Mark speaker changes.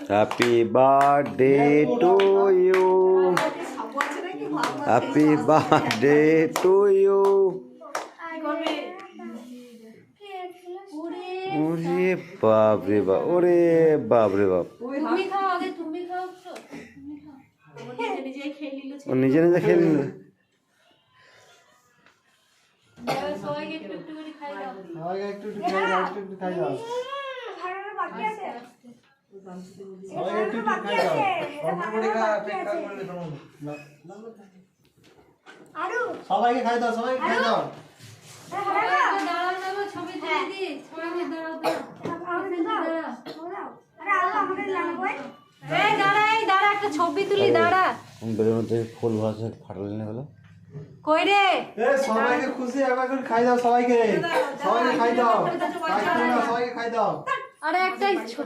Speaker 1: Happy birthday to you, happy birthday to you. ওরে বাপ রে বাপ, ওরে বাপ রে বাপ, ও নিজে নিজে খেয়ে নিল।
Speaker 2: সবাইকে খাই দাও, সবাইকে খাই দাও।
Speaker 3: ছবি তুলি দাঁড়া,
Speaker 1: ফুল ভাসে ফাটালি না হলো
Speaker 3: কই রে?
Speaker 2: সবাইকে খুশি একবার করে খাই দাও, সবাইকে সবাইকে খাই দাও, সবাইকে খাই দাও।
Speaker 3: আরে একটাই ছোট